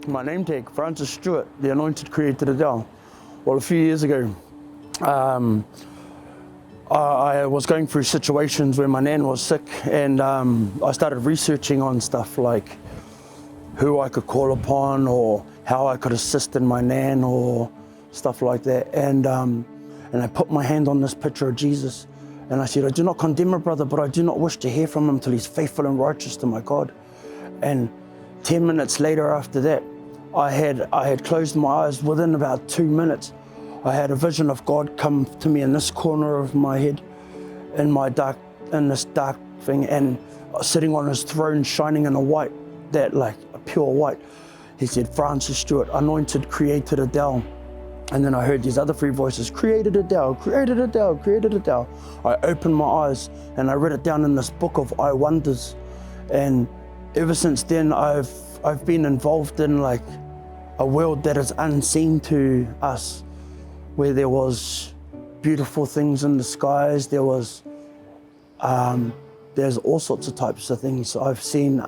My name tag, Francis Stewart, the anointed created Adele. Well, a few years ago, I was going through situations where my nan was sick, and I started researching on stuff like who I could call upon or how I could assist in my nan or stuff like that. And I put my hand on this picture of Jesus, and I said, I do not condemn my brother, but I do not wish to hear from him till he's faithful and righteous to my God. And 10 minutes later after that, I had closed my eyes. Within about 2 minutes, I had a vision of God come to me in this corner of my head, in this dark thing, and sitting on his throne, shining in a white, that like a pure white. He said, Francis Stewart, anointed, created Adele. And then I heard these other three voices, created Adele, created Adele, created Adele. I opened my eyes and I read it down in this book of I Wonders. And ever since then, I've been involved in like a world that is unseen to us, where there was beautiful things in the skies. There's all sorts of types of things. I've seen,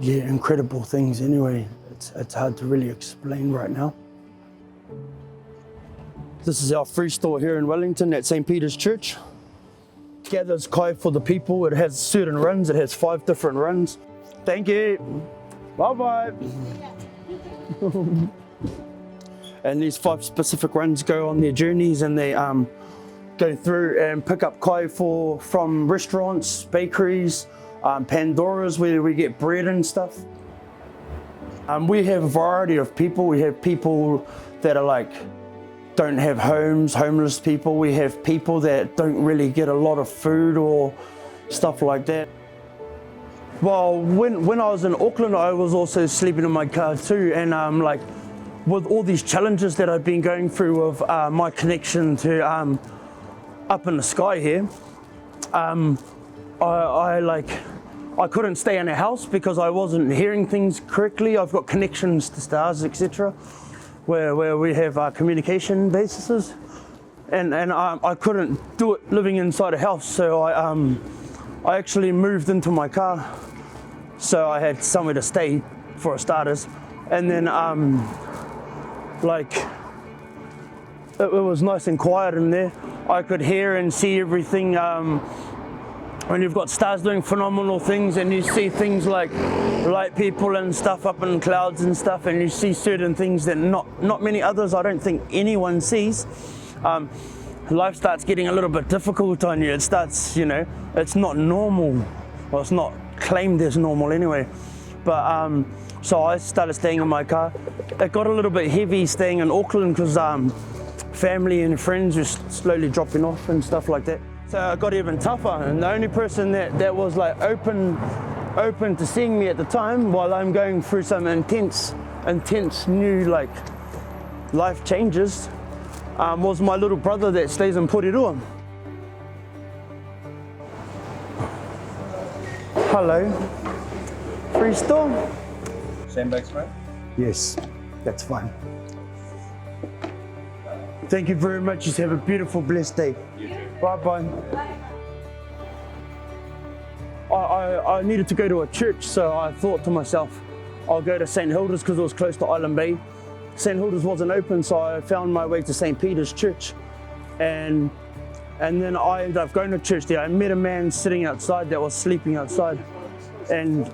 incredible things anyway. It's hard to really explain right now. This is our free store here in Wellington at St. Peter's Church. Gathers kai for the people. It has certain runs. It has 5 different runs. Thank you. Bye-bye. And these 5 specific runs go on their journeys, and they go through and pick up kai from restaurants, bakeries, Pandora's, where we get bread and stuff. We have a variety of people. We have people that are like, don't have homes, homeless people. We have people that don't really get a lot of food or stuff like that. Well, when I was in Auckland, I was also sleeping in my car too, and like with all these challenges that I've been going through of my connection to up in the sky here, I couldn't stay in a house because I wasn't hearing things correctly. I've got connections to stars, etc., where we have communication bases, and I couldn't do it living inside a house, so I actually moved into my car, so I had somewhere to stay for starters, and then it was nice and quiet in there. I could hear and see everything. When you've got stars doing phenomenal things, and you see things like light people and stuff up in clouds and stuff, and you see certain things that not many others, I don't think anyone sees, life starts getting a little bit difficult on you. It starts, it's not normal. Well, it's not claimed as normal anyway. But so I started staying in my car. It got a little bit heavy staying in Auckland because family and friends were slowly dropping off and stuff like that. So it got even tougher, and the only person that was like open to seeing me at the time, while I'm going through some intense new like life changes, was my little brother that stays in Porirua. Hello. Free store? Sandbags, right? Yes, that's fine. Thank you very much. Just have a beautiful, blessed day. You too. Bye-bye. I needed to go to a church, so I thought to myself, I'll go to St. Hilda's because it was close to Island Bay. St. Hilda's wasn't open, so I found my way to St. Peter's Church. And then I ended up going to church there. I met a man sitting outside that was sleeping outside. And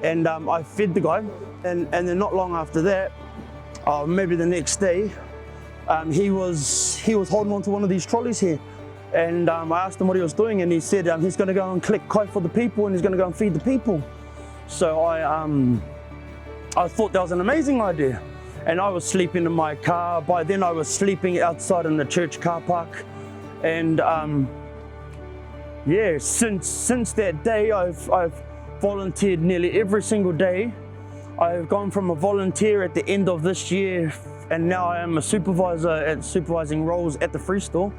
I fed the guy. And then not long after that, maybe the next day, he was holding on to one of these trolleys here, and I asked him what he was doing, and he said he's going to go and collect kai for the people, and he's going to go and feed the people. So I thought that was an amazing idea, and I was sleeping in my car. By then I was sleeping outside in the church car park, and since that day I've volunteered nearly every single day. I've gone from a volunteer at the end of this year, and now I am a supervisor at supervising roles at the free store,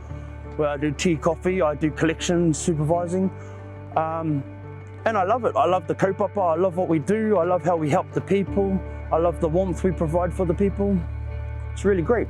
where I do tea, coffee, I do collection supervising, and I love it. I love the kaupapa, I love what we do, I love how we help the people, I love the warmth we provide for the people. It's really great.